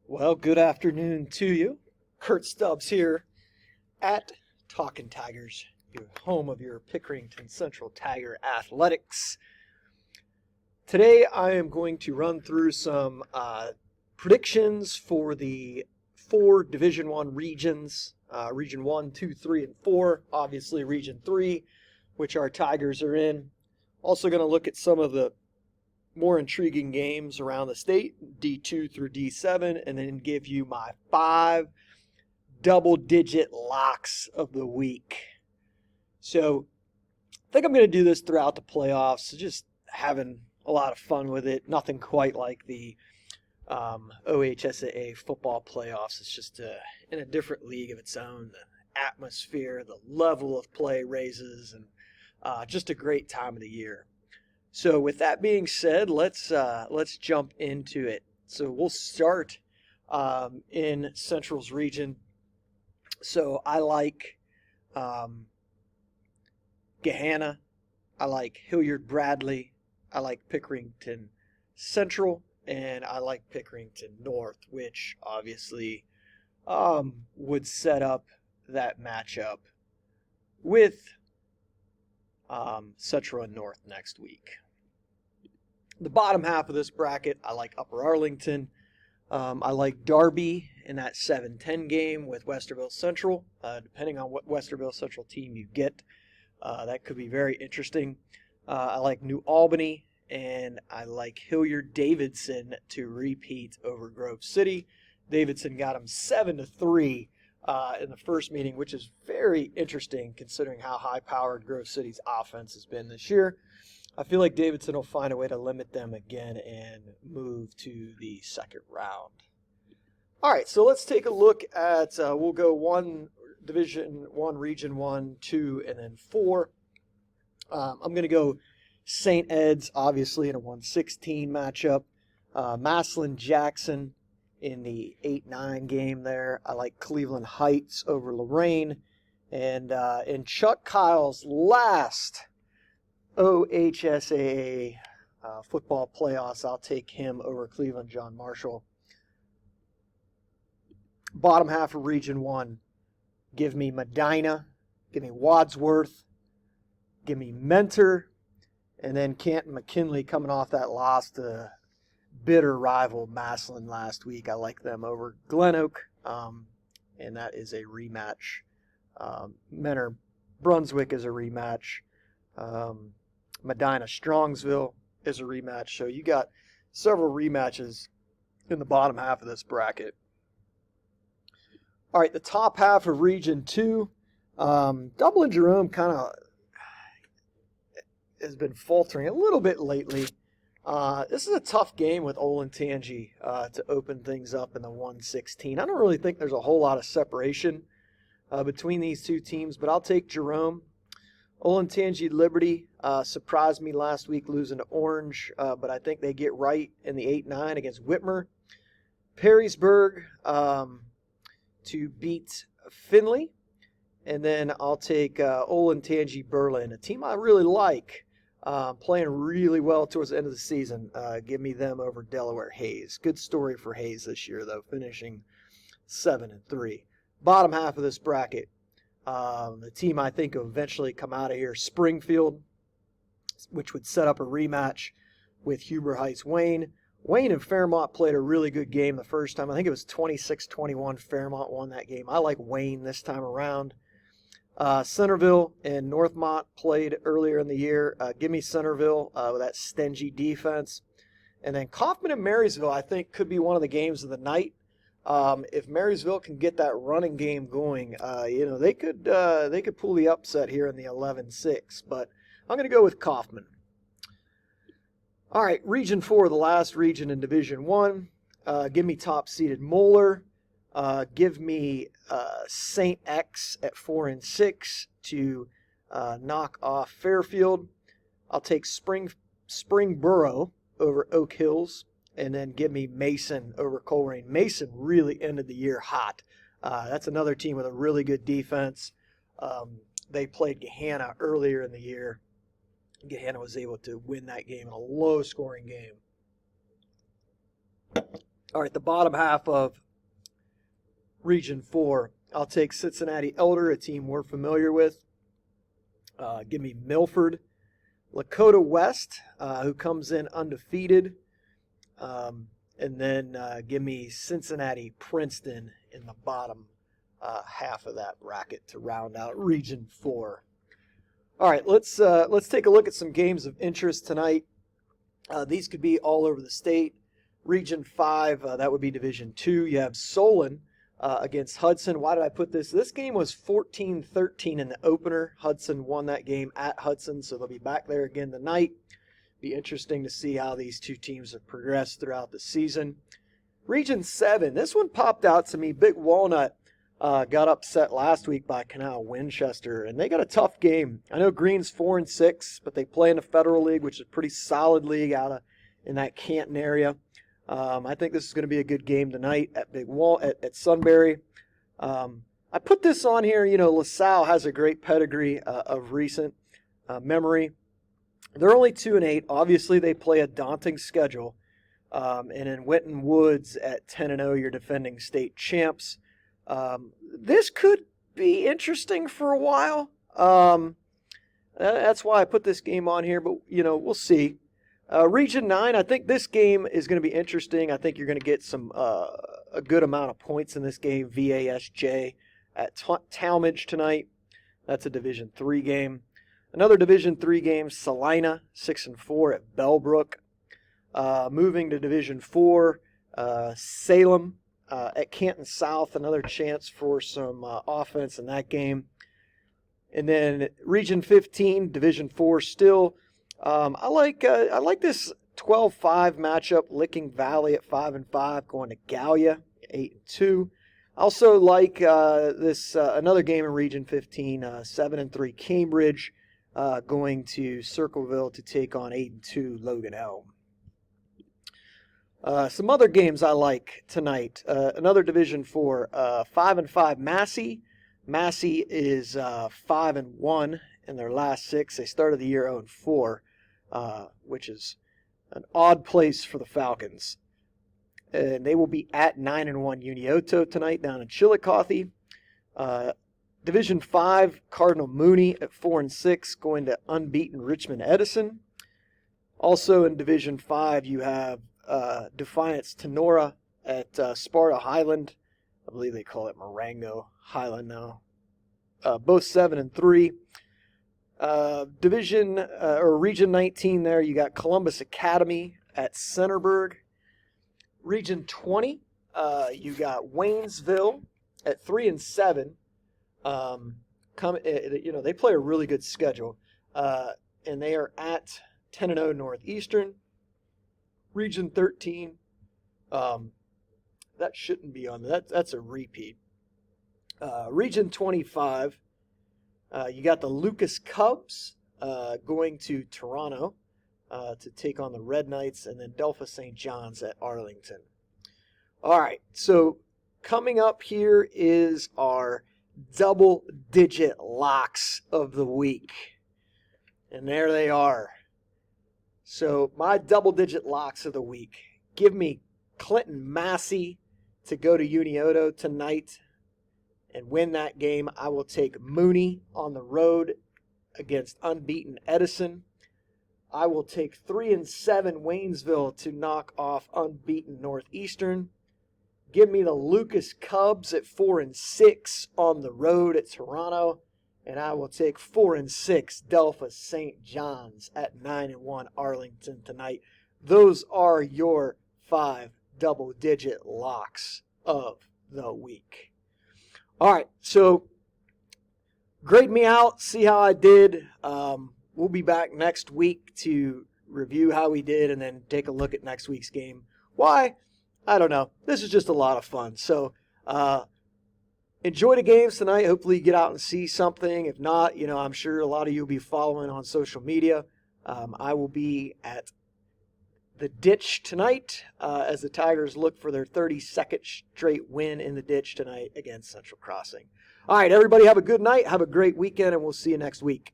Well, good afternoon to you. Kurt Stubbs here at Talkin' Tigers, your home of your Pickerington Central Tiger Athletics. Today I am going to run through some predictions for the four Division I regions, Region 1, 2, 3, and 4, obviously Region 3, which our Tigers are in. Also going to look at some of the more intriguing games around the state, D2 through D7, and then give you my 5 double-digit locks of the week. So I think I'm going to do this throughout the playoffs, just having a lot of fun with it. Nothing quite like the OHSAA football playoffs. It's just in a different league of its own. The atmosphere, the level of play raises, and just a great time of the year. So with that being said, let's jump into it. So we'll start in Central's region. So I like Gahanna, I like Hilliard-Bradley, I like Pickerington Central, and I like Pickerington North, which obviously would set up that matchup with Central and North next week. The bottom half of this bracket, I like Upper Arlington. I like Darby in that 7-10 game with Westerville Central. Depending on what Westerville Central team you get, that could be very interesting. I like New Albany, and I like Hilliard-Davidson to repeat over Grove City. Davidson got them 7-3 in the first meeting, which is very interesting considering how high-powered Grove City's offense has been this year. I feel like Davidson will find a way to limit them again and move to the second round. All right, so let's take a look at, we'll go one Division 1, Region 1, 2, and then 4. I'm going to go St. Ed's, obviously, in a 1-16 matchup. Massillon-Jackson in the 8-9 game there. I like Cleveland Heights over Lorraine. And in Chuck Kyle's last OHSAA football playoffs, I'll take him over Cleveland John Marshall. Bottom half of Region 1, give me Medina, give me Wadsworth, give me Mentor, and then Canton McKinley coming off that loss to bitter rival Massillon last week. I like them over Glen Oak, and that is a rematch. Mentor Brunswick is a rematch. Medina Strongsville is a rematch. So you got several rematches in the bottom half of this bracket. All right, the top half of Region 2, Dublin Jerome kind of has been faltering a little bit lately. This is a tough game with Olentangy to open things up in the 1-16. I don't really think there's a whole lot of separation between these two teams, but I'll take Jerome. Olentangy Liberty surprised me last week losing to Orange, but I think they get right in the 8-9 against Whitmer. Perrysburg to beat Findlay. And then I'll take Olentangy Berlin, a team I really like, playing really well towards the end of the season. Give me them over Delaware Hayes. Good story for Hayes this year, though, finishing 7-3. Bottom half of this bracket, the team I think will eventually come out of here, Springfield, which would set up a rematch with Huber Heights Wayne. Wayne and Fairmont played a really good game the first time. I think it was 26-21. Fairmont won that game. I like Wayne this time around. Centerville and Northmont played earlier in the year. Give me Centerville with that stingy defense. And then Kaufman and Marysville, I think, could be one of the games of the night. If Marysville can get that running game going, they could pull the upset here in the 11-6. But I'm going to go with Kaufman. All right, Region 4, the last region in Division 1. Give me top-seeded Moeller. Give me St. X at 4-6 to knock off Fairfield. I'll take Springboro over Oak Hills, and then give me Mason over Coleraine. Mason really ended the year hot. That's another team with a really good defense. They played Gahanna earlier in the year. Gahanna was able to win that game in a low-scoring game. All right, the bottom half of Region 4, I'll take Cincinnati Elder, a team we're familiar with. Give me Milford. Lakota West, who comes in undefeated. And then give me Cincinnati Princeton in the bottom half of that bracket to round out Region 4. All right, let's take a look at some games of interest tonight. These could be all over the state. Region 5, that would be Division 2. You have Solon against Hudson. Why did I put this? This game was 14-13 in the opener. Hudson won that game at Hudson, so they'll be back there again tonight. Be interesting to see how these two teams have progressed throughout the season. Region 7, this one popped out to me. Big Walnut got upset last week by Canal Winchester, and they got a tough game. I know Green's 4-6, but they play in the Federal League, which is a pretty solid league out in that Canton area. I think this is going to be a good game tonight at at Sunbury. I put this on here. You know, LaSalle has a great pedigree of recent memory. They're only 2-8. Obviously, they play a daunting schedule. And in Winton Woods at 10-0, you're defending state champs. This could be interesting for a while. That's why I put this game on here, but, you know, we'll see. Region 9, I think this game is going to be interesting. I think you're going to get some a good amount of points in this game. VASJ at Talmadge tonight. That's a Division 3 game. Another Division 3 game, Salina, 6-4 at Bellbrook. Moving to Division 4, Salem at Canton South. Another chance for some offense in that game. And then Region 15, Division 4 still. I like this 12-5 matchup. Licking Valley at 5-5, going to Gallia 8-2. Also like this another game in Region 15, 7-3 Cambridge, going to Circleville to take on 8-2 Logan Elm. Some other games I like tonight. Another Division 4, 5-5 Massey. Massey is 5-1 in their last 6. They started the year 0-4. Which is an odd place for the Falcons. And they will be at 9-1 Unioto tonight down in Chillicothe. Division 5, Cardinal Mooney at 4-6, going to unbeaten Richmond Edison. Also in Division 5, you have Defiance Tenora at Sparta Highland. I believe they call it Marengo Highland now. Both 7-3. Division or Region 19 there, you got Columbus Academy at Centerburg. Region 20, you got Waynesville at 3-7. They play a really good schedule, and they are at 10-0 Northeastern. Region 13, that shouldn't be on there. That's a repeat. Region 25. You got the Lucas Cubs going to Toronto to take on the Red Knights, and then Delphi St. John's at Arlington. All right, so coming up here is our double-digit locks of the week. And there they are. So my double-digit locks of the week. Give me Clinton Massey to go to Unioto tonight and win that game. I will take Mooney on the road against unbeaten Edison. I will take 3-7 Waynesville to knock off unbeaten Northeastern. Give me the Lucas Cubs at 4-6 on the road at Toronto. And I will take 4-6 Delphi St. John's at 9-1 Arlington tonight. Those are your 5 double-digit locks of the week. All right, so grade me out, see how I did. We'll be back next week to review how we did and then take a look at next week's game. Why? I don't know. This is just a lot of fun. So enjoy the games tonight. Hopefully you get out and see something. If not, I'm sure a lot of you will be following on social media. I will be at the Ditch tonight as the Tigers look for their 32nd straight win in the Ditch tonight against Central Crossing. All right, everybody have a good night. Have a great weekend, and we'll see you next week.